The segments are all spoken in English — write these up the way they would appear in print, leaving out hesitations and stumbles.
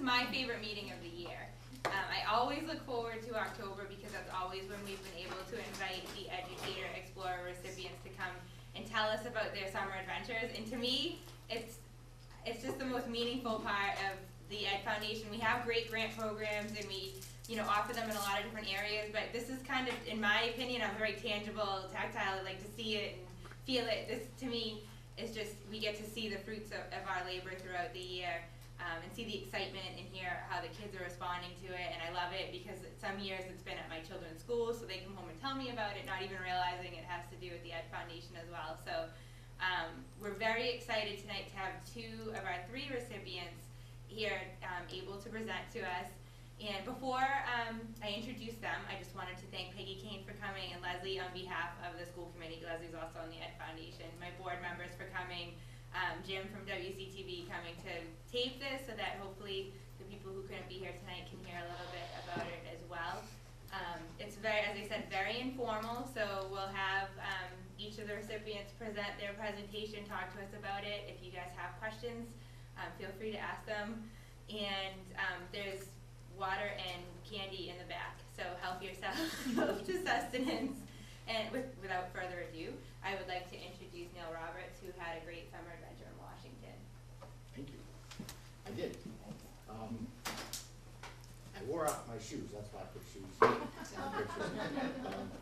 my favorite meeting of the year. I always look forward to October because that's always when we've been able to invite the Educator Explorer recipients to come and tell us about their summer adventures. And to me, it's just the most meaningful part of the Ed Foundation. We have great grant programs and we offer them in a lot of different areas, but this is kind of, in my opinion, a very tangible, tactile, like to see it and feel it. This, to me, is just, we get to see the fruits of our labor throughout the year. And see the excitement and hear how the kids are responding to it, and I love it because some years it's been at my children's school, so they come home and tell me about it, not even realizing it has to do with the Ed Foundation as well. So we're very excited tonight to have 2 of our 3 recipients here able to present to us. And before I introduce them, I just wanted to thank Peggy Kane for coming and Leslie on behalf of the school committee. Leslie's also on the Ed Foundation. My board members for coming. Jim from WCTV coming to tape this so that hopefully the people who couldn't be here tonight can hear a little bit about it as well. It's very, as I said, very informal, so we'll have each of the recipients present their presentation, talk to us about it. If you guys have questions, feel free to ask them. And there's water and candy in the back, so help yourself to sustenance. And without further ado, I would like to introduce Neil Roberts, who had a great summer adventure in Washington. Thank you. I did. I wore out my shoes. That's why I put shoes in the pictures.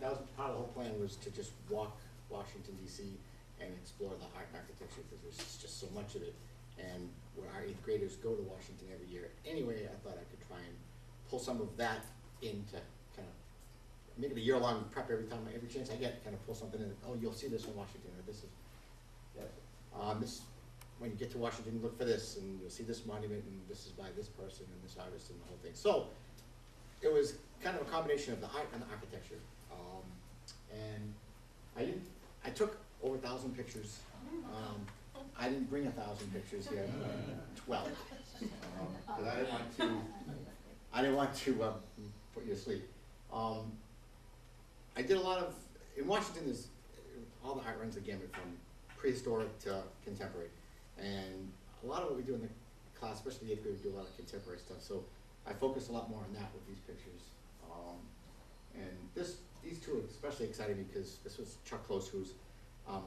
That was part of the whole plan, was to just walk Washington, D.C. and explore the art and architecture, because there's just so much of it. And where our 8th graders go to Washington every year anyway, I thought I could try and pull some of that into kind of make it a year-long prep every chance I get, kind of pull something in. Oh, you'll see this in Washington, or this is, this, when you get to Washington, look for this, and you'll see this monument, and this is by this person, and this artist, and the whole thing. So, it was kind of a combination of the art and the architecture. And I took over 1,000 pictures. I didn't bring 1,000 pictures here, 12. Because I didn't want to put you to sleep. I did a lot of, in Washington, there's, all the art runs the gamut from prehistoric to contemporary. And a lot of what we do in the class, especially the 8th grade, we do a lot of contemporary stuff. So I focus a lot more on that with these pictures. And these 2 especially excited me because this was Chuck Close, who's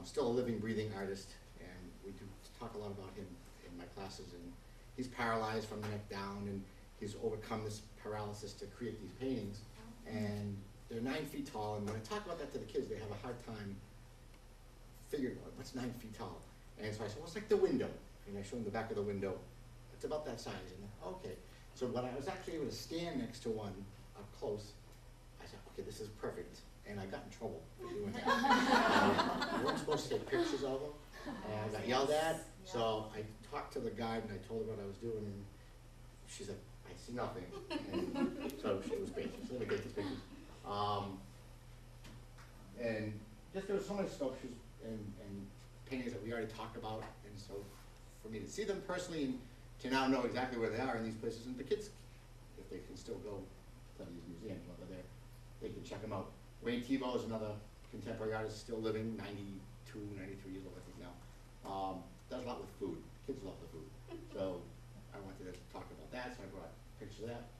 still a living, breathing artist. And we do talk a lot about him in my classes. And he's paralyzed from the neck down, and he's overcome this paralysis to create these paintings. And they're 9 feet tall, and when I talk about that to the kids, they have a hard time figuring out what's 9 feet tall. And so I said, well, it's like the window. And I showed them the back of the window. It's about that size. And okay. So when I was actually able to stand next to one up close, I said, okay, this is perfect. And I got in trouble for doing that. We weren't supposed to take pictures of them. And I got yelled at. So I talked to the guide, and I told her what I was doing. And she said, I see nothing. And so she was great. She said, let me get these pictures. And just there was so many sculptures and paintings that we already talked about, and so for me to see them personally and to now know exactly where they are in these places, and the kids, if they can still go to these museums while they're there, they can check them out. Wayne Thiebaud is another contemporary artist, still living, 92, 93 years old, I think now. Does a lot with food. Kids love the food. So I wanted to talk about that, so I brought pictures of that.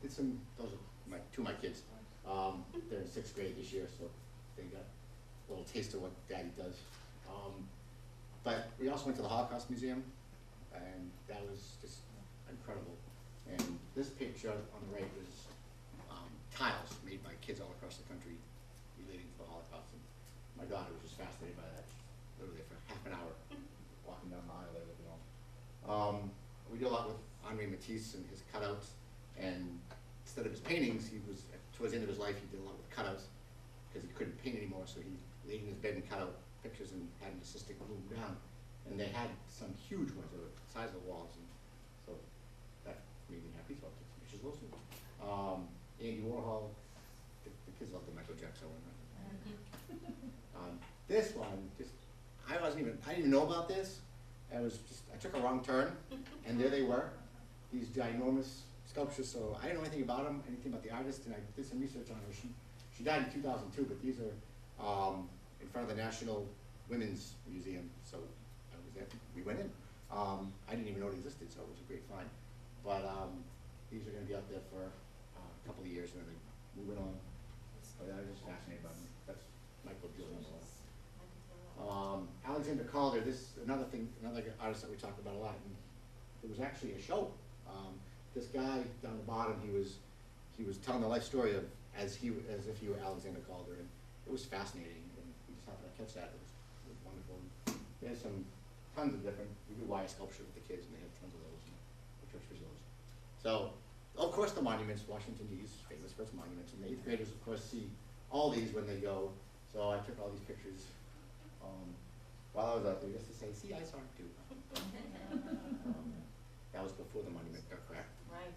Did some, those are 2 of my kids. They're in 6th grade this year, so they got a little taste of what Daddy does. But we also went to the Holocaust Museum, and that was just incredible. And this picture on the right was tiles made by kids all across the country relating to the Holocaust. And my daughter was just fascinated by that. Literally for half an hour walking down the aisle there with it all. We did a lot with Henri Matisse and his cutouts, and instead of his paintings, he was, towards the end of his life, he did a lot with cutouts because he couldn't paint anymore, so he laid in his bed and cut out pictures and had an assistant glue them down. And they had some huge ones that were the size of the walls, and so that made me happy, so I took some pictures of those. Andy Warhol, the kids love the Michael Jackson one, right? This one, I didn't even know about this. I took a wrong turn, and there they were, these ginormous sculptures. So I didn't know anything about them, anything about the artist, and I did some research on her. She died in 2002, but these are in front of the National Women's Museum. So I was there. We went in. I didn't even know it existed, so it was a great find. But, these are gonna be out there for a couple of years, and then they move it on. But I was just fascinated by them. That's Michael Giuliano. Alexander Calder, this, another thing, another artist that we talk about a lot, and it was actually a show. This guy down the bottom, he was telling the life story of, as if he were Alexander Calder, and it was fascinating, and we just happened to catch that, it was wonderful. There's tons of different, we do wire sculpture with the kids, and they have tons of those, and the pictures of those. So, of course, the monuments, Washington D.C. is famous for its monuments, and the 8th graders, of course, see all these when they go, so I took all these pictures, while I was out there, just to say, see, I saw it too. That was before the monument got cracked. Right.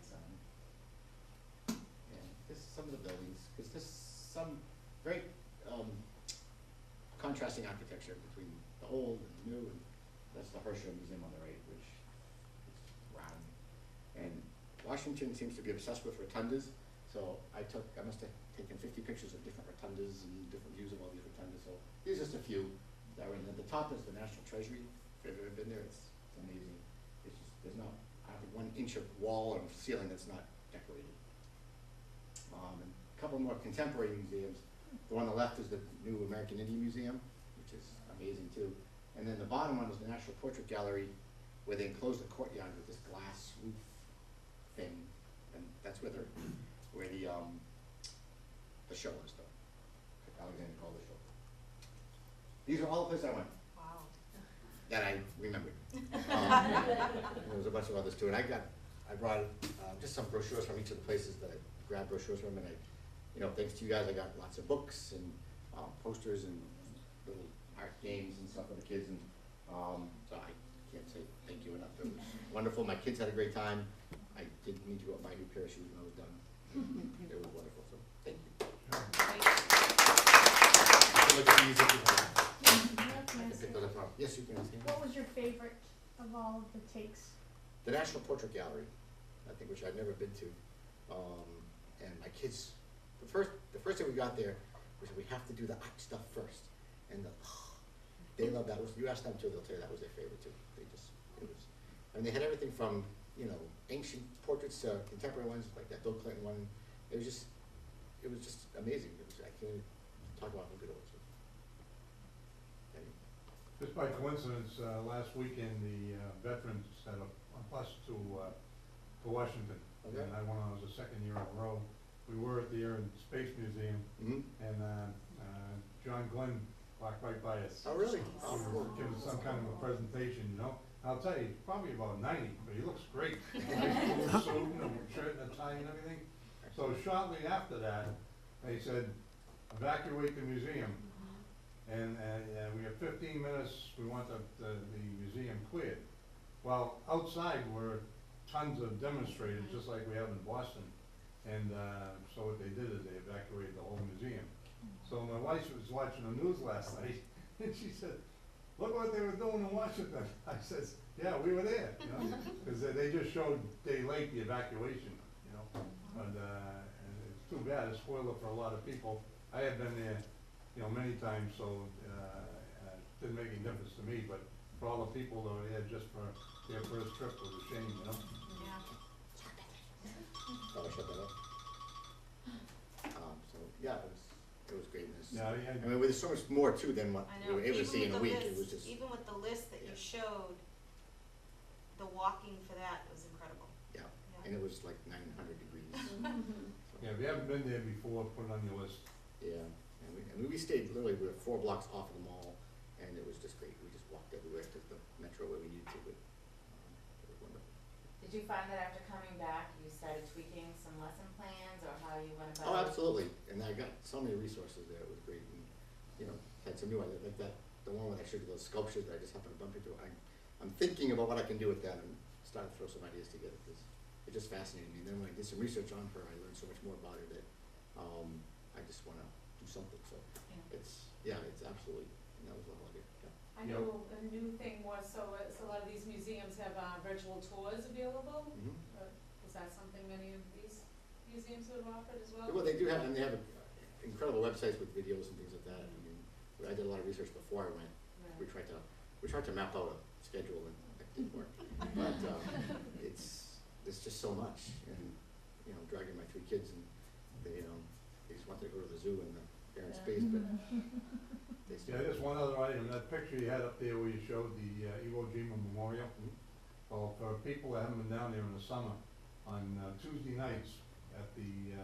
And this is some of the buildings, because there's some very contrasting architecture between the old and the new, and that's the Herscher Museum on the right, which is round. And Washington seems to be obsessed with rotundas, so I must have taken 50 pictures of different rotundas and different views of all these rotundas, so these are just a few that are in there. The top is the National Treasury. If you've ever been there, it's amazing. It's just, there's not, I don't think, 1 inch of wall or ceiling that's not decorated. And a couple more contemporary museums. The one on the left is the new American Indian Museum, which is amazing too. And then the bottom one is the National Portrait Gallery, where they enclose the courtyard with this glass roof thing, and that's where the show was done. Alexander called the show. These are all the places I went Wow. that I remembered. There was a bunch of others too, and I brought just some brochures from each of the places that I grabbed brochures from, and thanks to you guys, I got lots of books and posters and little art games and stuff for the kids, and so I can't say thank you enough. It was wonderful. My kids had a great time. I didn't need to go out and buy a new pair of shoes when I was done. It was wonderful, so thank you. Yes, you can ask him. What was your favorite of all of the takes? The National Portrait Gallery, I think, which I'd never been to. And my kids, the first day we got there, we said we have to do the art stuff first. And they loved that. You ask them too, they'll tell you that was their favorite too. And they had everything from, ancient portraits to contemporary ones, like that Bill Clinton one. It was just amazing. I can't talk about how good it was. Just by coincidence, last weekend, the veterans had a bus to Washington. Okay. And I went on as a second year in a row. We were at the Air and Space Museum, and John Glenn walked right by us. Oh, really? He was giving some kind of a presentation, I'll tell you, he's probably about 90, but he looks great. Nice blue suit, shirt and a tie and everything. So shortly after that, they said, evacuate the museum. And we have 15 minutes, we want the museum cleared. Well, outside were tons of demonstrators, just like we have in Boston. And so what they did is they evacuated the whole museum. So my wife was watching the news last night, and she said, look what they were doing in Washington. I says, yeah, we were there, because they just showed day late the evacuation, And it's too bad, it's a spoiler for a lot of people. I have been there, many times, so it didn't make any difference to me, but for all the people that were there just for their first trip was a shame, Yeah. Oh, I shut that up. So yeah, it was great. Yeah, I mean, there's so much more too than what I we know. were able to see in a Even with week. the It was list- just Even with the list that you showed, the walking for that was incredible. yeah, Yeah. and it was like 900 degrees. Yeah, if you haven't been there before, put it on your list. Yeah, and we stayed literally, we were 4 blocks off of the mall, and it was just great. We just walked everywhere, took the metro where we needed to, but it was wonderful. Did you find that after coming back, you started tweaking some lesson plans or how you went about Oh, it? absolutely, and I got so many resources there. It was great, and had some new ideas like that. The one where I showed you those sculptures that I just happened to bump into. I'm thinking about what I can do with them and starting to throw some ideas together because it just fascinated me. And then when I did some research on her, I learned so much more about her that I just want to do something. So it's absolutely, and that was the whole idea. Yeah. I know a new thing was, so a lot of these museums have virtual tours available. Is that something many of these museums would have offered as well? Well, they do have, and they have incredible websites with videos and things like that. I mean, I did a lot of research before I went. Right. We tried to map out a schedule, and that didn't work. But there's just so much, and, you know, dragging my 3 kids, and they, they just wanted to go to the zoo in the parents' space, but they still. Yeah, just one other item, that picture you had up there where you showed the Iwo Jima Memorial. Mhm. Well, for people that haven't been down there in the summer, on Tuesday nights at the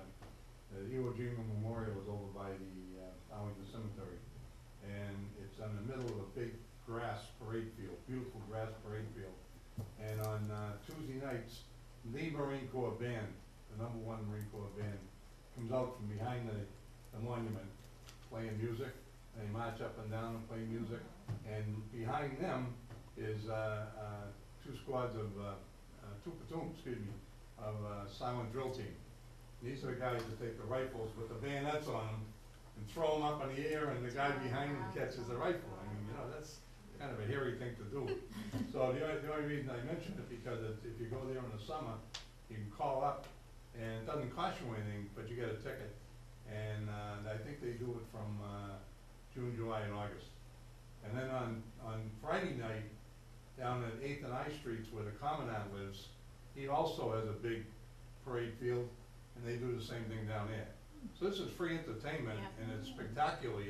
Iwo Jima Memorial is over by the Arlington Cemetery. And it's in the middle of a big grass parade field, beautiful grass parade field. And on Tuesday nights, the Marine Corps band, the #1 Marine Corps band, comes out from behind the monument playing music. They march up and down and play music. And behind them is 2 squads of, 2 platoons, of silent drill team. These are the guys that take the rifles with the bayonets on them and throw them up in the air, and the guy behind them catches the rifle. I mean, that's kind of a hairy thing to do. So the only reason I mention it, because if you go there in the summer, you can call up, and it doesn't cost you anything, but you get a ticket. And I think they do it from June, July, and August. And then on Friday night, down at 8th and I Streets where the Commandant lives, he also has a big parade field, and they do the same thing down there. So this is free entertainment, and it's spectacular,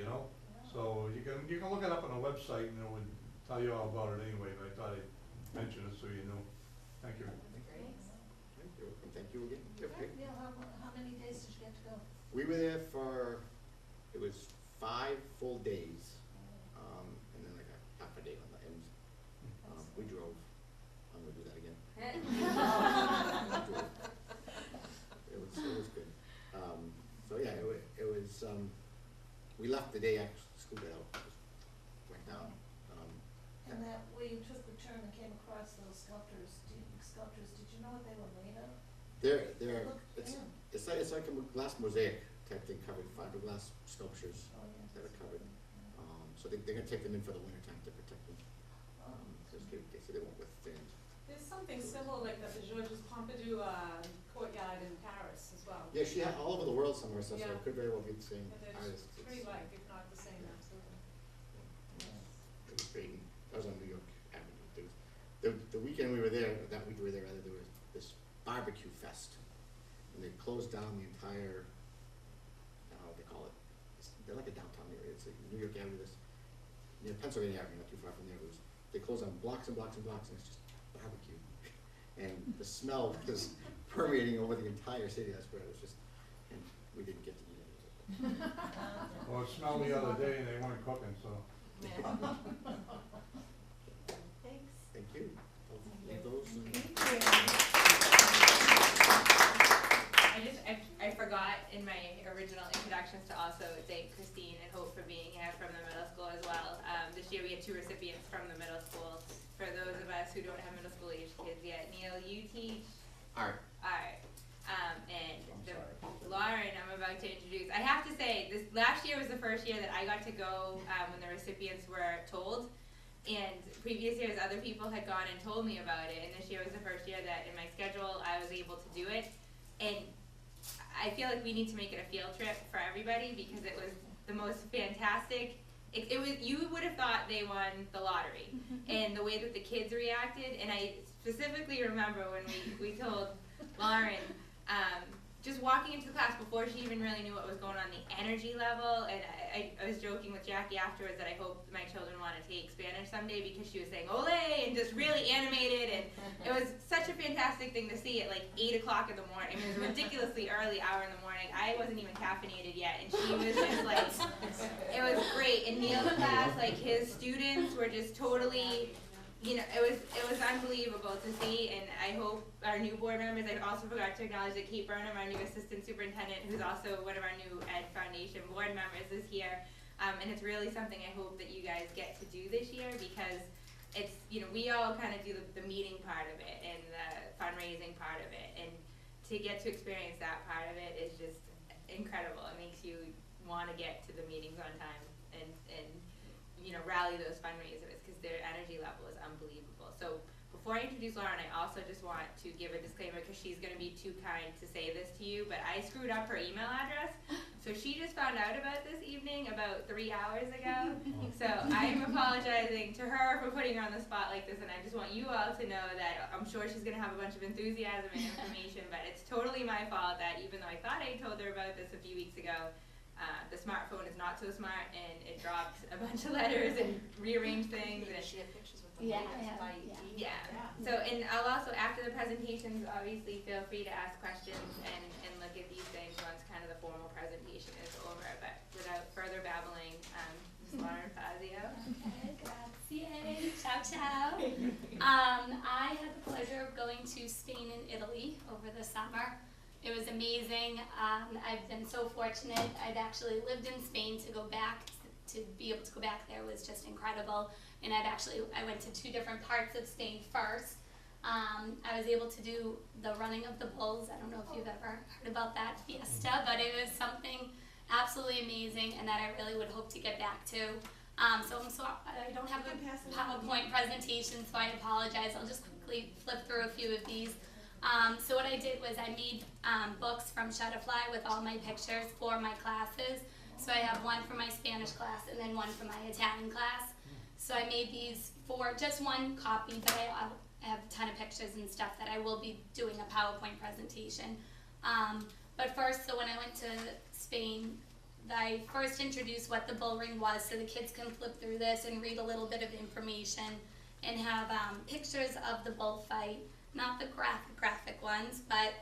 So you can look it up on the website, and it would tell you all about it anyway, but I thought I'd mention it so you know. Thank you. You're welcome. Thank you again. Okay. Yeah, how many days did you get to go? We were there for, it was 5 full days, and then like a half a day on the end. We drove. I'm gonna do that again. We drove. It was good. So yeah, it was, we left the day after school got out, just went down. And that, where you took the turn and came across those sculptures, did you know what they were made of? They're, They look it's thin. like a glass mosaic type thing, covered fiberglass sculptures Oh, yeah. that are covered. So they're gonna take them in for the winter time to protect them, Oh. because they say they won't withstand. There's something similar like that, the Georges Pompidou courtyard in Paris as well. Yeah, she had all over the world somewhere, so Yeah. it could very well be the same And they're artist. pretty like, if not the same, absolutely. It was great. That was on New York Avenue. The weekend we were there, that week we were there, rather, there was this barbecue fest. And they closed down the entire, I don't know what they call it. They're like a downtown area. It's like New York Avenue, near Pennsylvania Avenue, not too far from there. They closed on blocks and blocks and blocks, and it's just barbecue. And the smell was permeating over the entire city. That's where it was just, and we didn't get to eat any of it. Well, it smelled the other day, and they weren't cooking, so. Thanks. Thank you. I'll leave those. I forgot in my original introductions to also thank Christine and Hope for being here from the middle school as well. This year we had 2 recipients from the middle school. For those of us who don't have middle school age kids yet, Neil, you teach Art. art. And I'm sorry. Lauren, I'm about to introduce. I have to say, this last year was the first year that I got to go when the recipients were told. And previous years, other people had gone and told me about it. And this year was the first year that in my schedule, I was able to do it. And I feel like we need to make it a field trip for everybody because it was the most fantastic. It was, you would have thought they won the lottery. And the way that the kids reacted, and I specifically remember when we told Lauren, just walking into the class before she even really knew what was going on, the energy level, and I was joking with Jackie afterwards that I hope my children want to take Spanish someday because she was saying ole and just really animated, and it was such a fantastic thing to see at like 8 o'clock in the morning. I mean, it was a ridiculously early hour in the morning. I wasn't even caffeinated yet, and she was just like, it was great. And Neil's class, like his students were just totally, it was unbelievable to see, and I hope our new board members, I also forgot to acknowledge that Kate Burnham, our new assistant superintendent, who's also one of our new Ed Foundation board members, is here. And it's really something I hope that you guys get to do this year because it's, we all kind of do the meeting part of it and the fundraising part of it, and to get to experience that part of it is just incredible. It makes you want to get to the meetings on time and rally those fundraisers because their energy level is unbelievable. So before I introduce Lauren, I also just want to give a disclaimer because she's going to be too kind to say this to you, but I screwed up her email address. So she just found out about this evening about 3 hours ago. So I'm apologizing to her for putting her on the spot like this, and I just want you all to know that I'm sure she's gonna have a bunch of enthusiasm and information, but it's totally my fault that even though I thought I told her about this a few weeks ago, the smartphone is not so smart, and it dropped a bunch of letters and rearranged things. And She had pictures with the Yeah, latest I have, IEP. yeah. So, and I'll also, after the presentations, obviously feel free to ask questions and look at these things once kind of the formal presentation is over. But without further babbling, Ms. Lauren Fazio. Okay, grazie. Ciao, ciao. I had the pleasure of going to Spain and Italy over the summer. It was amazing. I've been so fortunate. I've actually lived in Spain. To go back, to be able to go back there was just incredible. And I went to 2 different parts of Spain first. I was able to do the running of the bulls. I don't know if you've ever heard about that fiesta, but it was something absolutely amazing, and that I really would hope to get back to. So I don't have a PowerPoint presentation, so I apologize. I'll just quickly flip through a few of these. So what I did was I made books from Shutterfly with all my pictures for my classes. So I have one for my Spanish class and then one for my Italian class. So I made these for just one copy, but I have a ton of pictures and stuff that I will be doing a PowerPoint presentation. But first, so when I went to Spain, I first introduced what the bull ring was, so the kids can flip through this and read a little bit of information and have pictures of the bullfight, not the graphic ones, but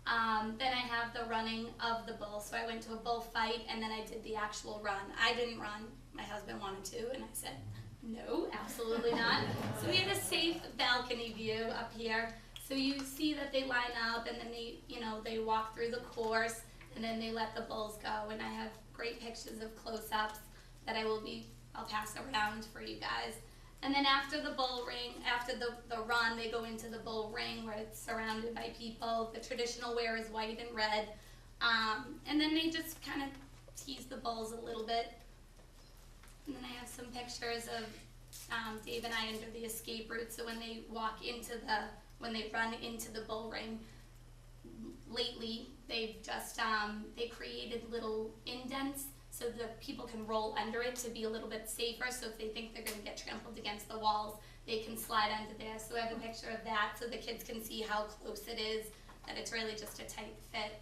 then I have the running of the bull. So I went to a bullfight and then I did the actual run. I didn't run, my husband wanted to, and I said, no, absolutely not. So we had a safe balcony view up here. So you see that they line up and then they walk through the course and then they let the bulls go. And I have great pictures of close-ups that I'll pass around for you guys. And then after the bull ring, after the run, they go into the bull ring where it's surrounded by people. The traditional wear is white and red. And then they just kind of tease the bulls a little bit. And then I have some pictures of Dave and I under the escape route. So when they when they run into the bull ring, lately they've just, they created little indents so that people can roll under it to be a little bit safer. So if they think they're going to get trampled against the walls, they can slide under there. So I have a picture of that so the kids can see how close it is, that it's really just a tight fit.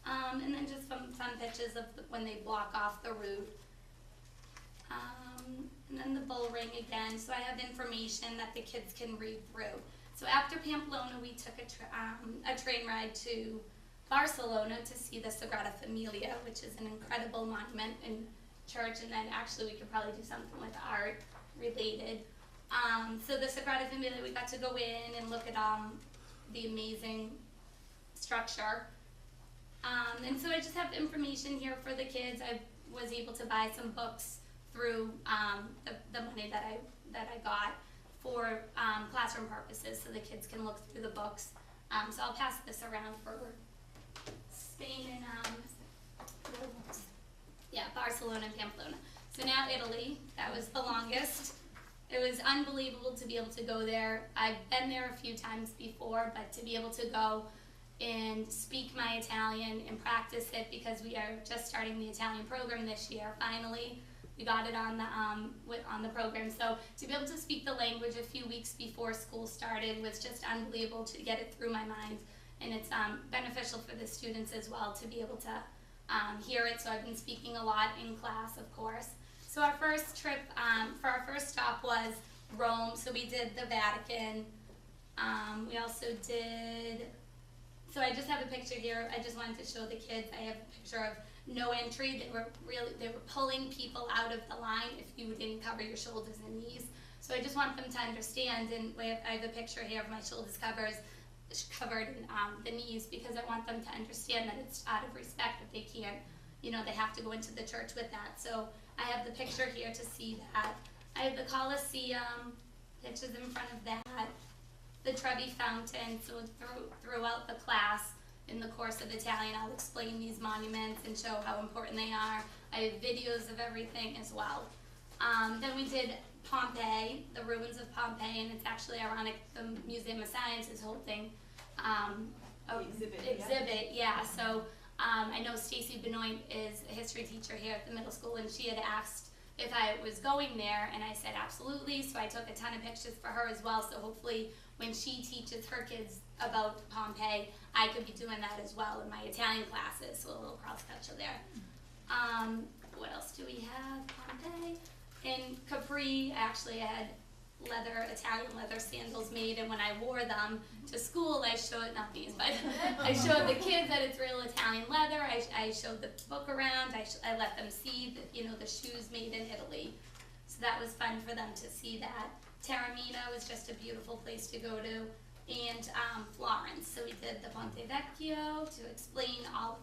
And then just some fun pictures of when they block off the route. And then the bull ring again. So I have information that the kids can read through. So after Pamplona, we took a train ride to Barcelona to see the Sagrada Familia, which is an incredible monument and church, and then actually we could probably do something with art related. So the Sagrada Familia, we got to go in and look at the amazing structure. And so I just have information here for the kids. I was able to buy some books through the money that I got for classroom purposes, so the kids can look through the books. So I'll pass this around for Spain and Barcelona and Pamplona. So now Italy, that was the longest. It was unbelievable to be able to go there. I've been there a few times before, but to be able to go and speak my Italian and practice it, because we are just starting the Italian program this year, finally. We got it on the program. So to be able to speak the language a few weeks before school started was just unbelievable to get it through my mind. And it's beneficial for the students as well to be able to hear it. So I've been speaking a lot in class, of course. So our first trip, for our first stop was Rome. So we did the Vatican. We also did, so I just have a picture here. I just wanted to show the kids. I have a picture of no entry. They were pulling people out of the line if you didn't cover your shoulders and knees. So I just want them to understand, and I have a picture here of my shoulders covered in the knees, because I want them to understand that it's out of respect that they can't, they have to go into the church with that. So I have the picture here to see that. I have the Colosseum, pictures in front of that, the Trevi Fountain. So throughout the class, in the course of Italian, I'll explain these monuments and show how important they are. I have videos of everything as well. Then we did Pompeii, the ruins of Pompeii, and it's actually ironic, the Museum of Science is holding exhibit. Yeah. So I know Stacy Benoit is a history teacher here at the middle school, and she had asked if I was going there, and I said absolutely, so I took a ton of pictures for her as well, so hopefully when she teaches her kids about Pompeii, I could be doing that as well in my Italian classes, so a little cross-culture there. What else do we have? Pompeii. In Capri, actually I had Italian leather sandals made, and when I wore them to school, I showed, not these, but I showed the kids that it's real Italian leather. I showed the book around. I let them see the shoes made in Italy. So that was fun for them to see that. Taormina was just a beautiful place to go to, and Florence. So we did the Ponte Vecchio to explain all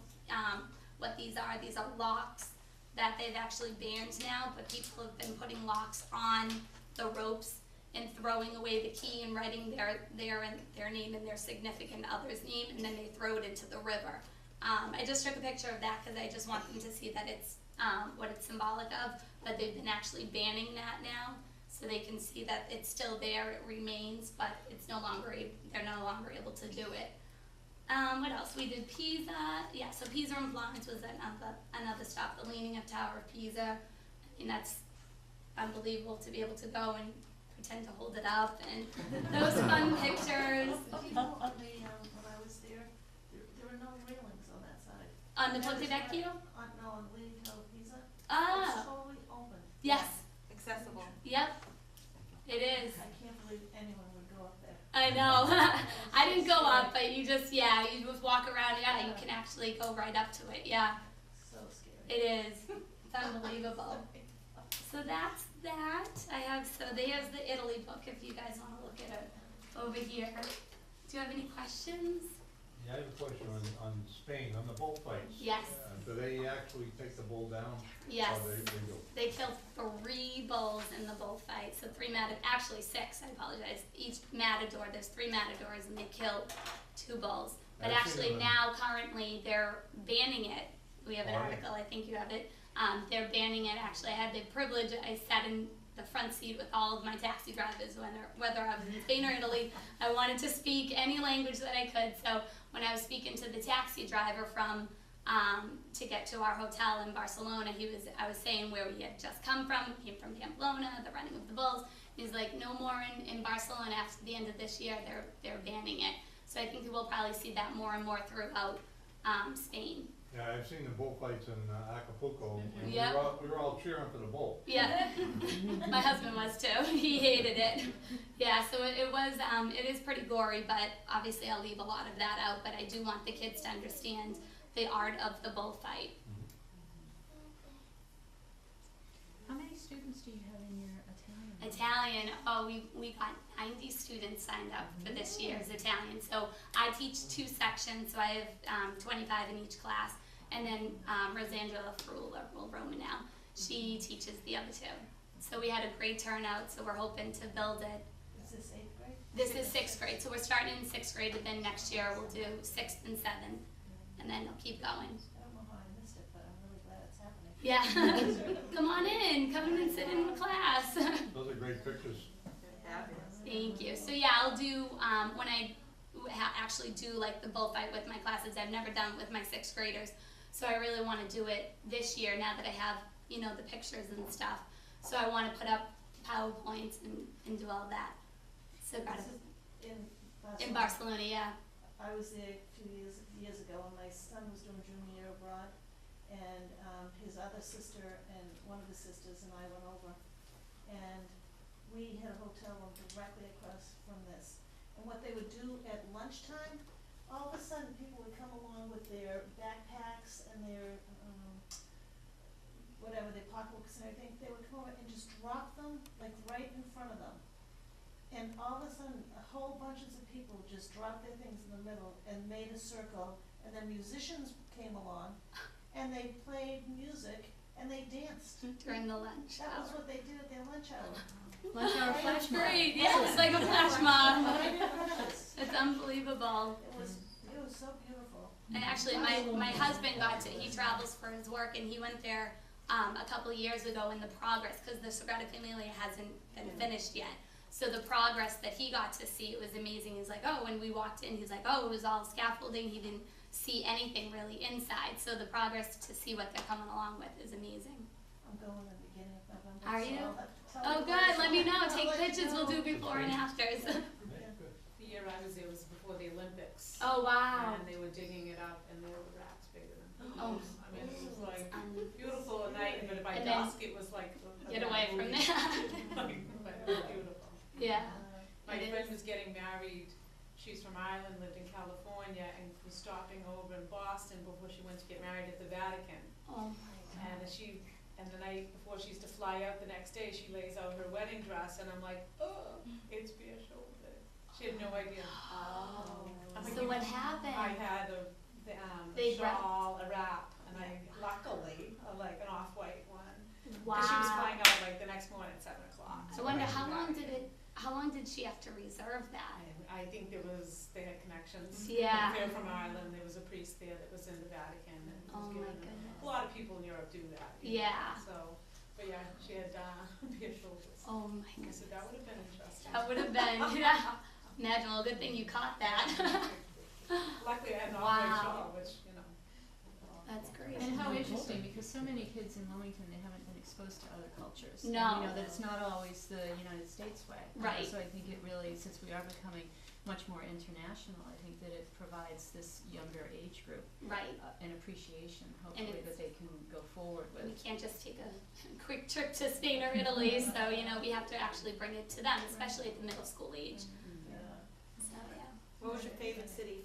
what these are. These are locks that they've actually banned now, but people have been putting locks on the ropes and throwing away the key and writing their name and their significant other's name, and then they throw it into the river. I just took a picture of that because I just want them to see that it's what it's symbolic of, but they've been actually banning that now, so they can see that it's still there, it remains, but it's no longer they're no longer able to do it. What else? We did Pisa. Yeah, so Pisa and Florence was another stop, the Leaning of Tower of Pisa. I mean, that's unbelievable to be able to go and pretend to hold it up, and those fun pictures. You know, on the, when I was there were no railings on that side. On the Ponte Vecchio? On Leaning Tower of Pisa. It's Ah, totally open. yes, Accessible. yep, it is. I can't believe anyone would go up there. I know. I didn't go up, but you just walk around. Yeah, you can actually go right up to it. Yeah, So scary. it is. It's unbelievable. So that's that. There's the Italy book if you guys want to look at it over here. Do you have any questions? Yeah, I have a question on Spain, on the bullfights. Yes. Do they actually take the bull down? Yes. Or they do? They killed 3 bulls in the bullfight. So 6, I apologize. Each matador, there's 3 matadors, and they killed 2 bulls. But I've actually seen them. now, currently, they're banning it. We have an Why? article, I think you have it. They're banning it. Actually, I had the privilege, I sat in the front seat with all of my taxi drivers, whether I was in Spain or Italy. I wanted to speak any language that I could. So when I was speaking to the taxi driver to get to our hotel in Barcelona, I was saying where we had just come from. We came from Pamplona, the running of the bulls. He's like, no more in Barcelona after the end of this year. They're banning it. So I think we'll probably see that more and more throughout Spain. Yeah, I've seen the bullfights in Acapulco, and Yep. we were all cheering for the bull. Yeah, my husband was too. He hated it. Yeah, so it is pretty gory, but obviously I'll leave a lot of that out. But I do want the kids to understand the art of the bullfight. How many students do you have in your Italian? Italian, we got 90 students signed up for this year's Italian. So I teach 2 sections, so I have 25 in each class. And then Rosangela Roma now, she teaches the other 2. So we had a great turnout, so we're hoping to build it. Is this 8th grade? This is 6th grade, so we're starting in 6th grade, and then next year we'll do 6th and 7th, and then it'll keep going. I don't know how I missed it, but I'm really glad it's happening. Yeah, come on in, come in and sit in the class. Those are great pictures. Thank you. So yeah, I'll do, when I actually do like the bullfight with my classes, I've never done it with my 6th graders. So I really want to do it this year now that I have, the pictures and stuff. So I want to put up PowerPoints and do all that. So got This it. is In Barcelona, yeah. I was there a few years ago, and my son was doing junior year abroad, and his other sister and one of his sisters and I went over, and we had a hotel room directly across from this. And what they would do at lunchtime, all of a sudden people would come along with their backpacks and their whatever, their pocketbooks and everything. They would come over and just drop them like right in front of them. And all of a sudden, whole bunches of people just dropped their things in the middle and made a circle, and then musicians came along, and they played music, and they danced. During the lunch That was hour. what they did at their lunch hour. Lunch hour flash mob. Great, yeah, it's like a flash mob. I didn't know this. It's unbelievable. It was so beautiful. And actually, my husband he travels for his work, and he went there a couple of years ago in the progress, because the Sagrada Familia hasn't been finished yet. So the progress that he got to see, it was amazing. He's like, oh, when we walked in, he's like, oh, it was all scaffolding. He didn't see anything really inside. So the progress to see what they're coming along with is amazing. I'm going in the beginning of November. Are so you? I'll have to tell Oh, you good. what Let me it's know. like. Take I'll let you pictures. We'll know. do before and afters. The year I was there was before the Olympics. Oh, wow. And they were digging it up, and there were rats bigger than Oh. I mean, it was like Um, beautiful at night, but by And then dusk it was like a get bad away from movie. there. But it was beautiful. Yeah. My It friend is. was getting married, she's from Ireland, lived in California, and was stopping over in Boston before she went to get married at the Vatican. Oh, And the night before she's to fly out the next day, she lays out her wedding dress, and I'm like, oh, it's beer shoulder. She had no idea. Oh. I'm like, so what happened? I had They a shawl, a wrap, and I luckily, like an off-white one. Wow. Cause she was flying out like the next morning at 7 o'clock. I wonder how long did she have to reserve that? I think they had connections. Yeah. They're from Ireland, there was a priest there that was in the Vatican and Oh was my giving them. goodness. A lot of people in Europe do that. you know, Yeah. So, but yeah, she had beer shoulders. Oh my I goodness. said, that would have been interesting. That would have been, yeah. Imagine, well, good thing you caught that. Luckily I had an off-white Wow. shawl, which, you know. That's great. And how interesting, because so many kids in Wilmington, they haven't been exposed to other cultures. And No. we know that it's not always the United States way. Right. So I think it really, since we are becoming much more international, I think that it provides this younger age group Right. an appreciation, hopefully, it's- that they can go forward We with. can't just take a quick trip to Spain or Italy, so, you know, we have to actually bring it to them, especially at the middle school age. Yeah. So, yeah. What was your favorite city?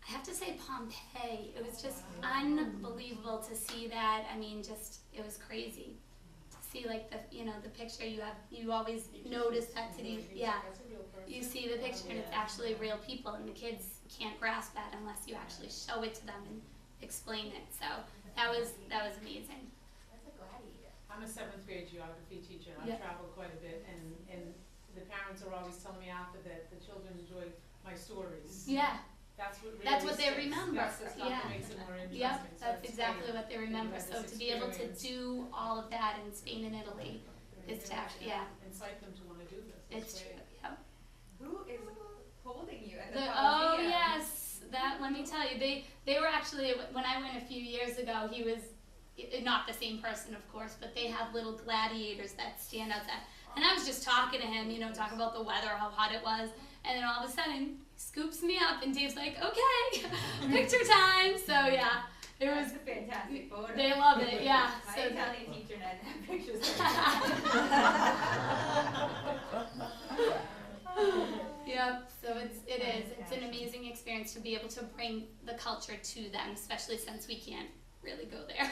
I have to say Pompeii. It was just unbelievable to see that. I mean, just, it was crazy. To see like the picture you always notice that city, yeah. That's a real person. You see the picture and it's actually real people and the kids can't grasp that unless you actually show it to them and explain it. So that was amazing. That's a gladiator. I'm a 7th grade geography teacher, and Yeah. I've traveled quite a bit, and the parents are always telling me after that the children enjoy my stories. Yeah. That's what really That's what they sticks. remember. That's the stuff Yeah. that makes it more interesting. Yep, So that's it's exactly great what they that you remember. had So this to be able to experience. do all of that in Spain and Italy is to actually, yeah, Incite them to wanna do this, it's that's true, great. Who is holding you at the Oh Coliseum? yes, that, let me tell you, they were actually, when I went a few years ago, he was, not the same person of course, but they have little gladiators that stand outside. And I was just talking to him, talking about the weather, how hot it was, and then all of a sudden, he scoops me up and Dave's like, okay, picture time, so yeah, it was, That's a fantastic photo. they love it, yeah. My So Italian teacher and I have pictures like that. Yep, so it's an amazing experience to be able to bring the culture to them, especially since we can't really go there.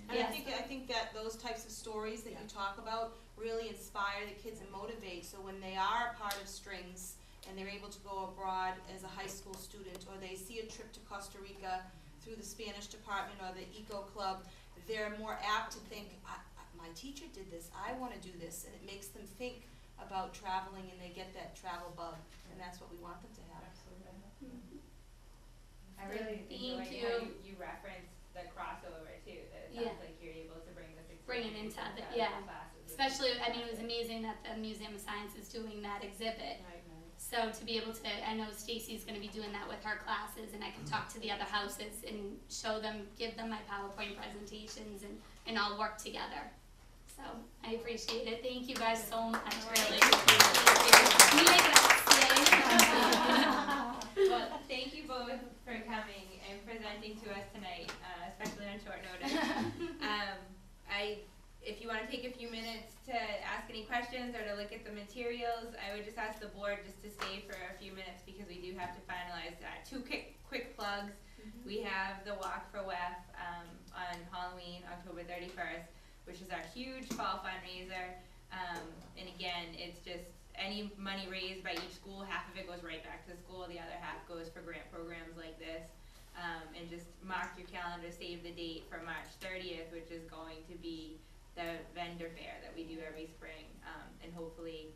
And Yes. I think that those types of stories that you talk about really inspire the kids and motivate, so when they are a part of Strings and they're able to go abroad as a high school student, or they see a trip to Costa Rica through the Spanish department or the Eco Club, they're more apt to think, my teacher did this, I wanna do this, and it makes them think about traveling and they get that travel bug, and that's what we want them to have. Absolutely. I really Thank enjoyed how you referenced the crossover too, that it Yeah. sounds like you're able to bring this Bring it experience into the- the yeah. classes. Especially, I mean, it was amazing that the Museum of Science is doing that exhibit. Right. So to be able to, I know Stacy's gonna be doing that with her classes, and I can talk to the other houses and show them, give them my PowerPoint presentations, and all work together. So I appreciate it. Thank you guys so much, really. Can you make it up, Well, thank you both for coming and presenting to us tonight, especially on short notice. If you want to take a few minutes to ask any questions or to look at the materials, I would just ask the board just to stay for a few minutes because we do have to finalize two quick plugs. We have the Walk for WEF on Halloween, October 31st, which is our huge fall fundraiser. And again, it's just any money raised by each school, half of it goes right back to the school, the other half goes for grant programs like this. And just mark your calendar, save the date for March 30th, which is going to be the vendor fair that we do every spring. And hopefully,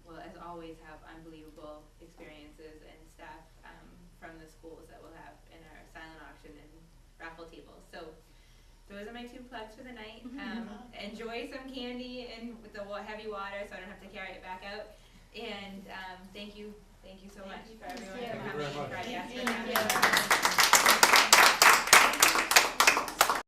we'll as always have unbelievable experiences and stuff from the schools that we'll have in our silent auction and raffle tables. So those are my two plugs for the night. Enjoy some candy and with the heavy water so I don't have to carry it back out. And thank you Thank you so much Thank you. for everyone Thank for you very coming. much. For yes, for Thank having you. us.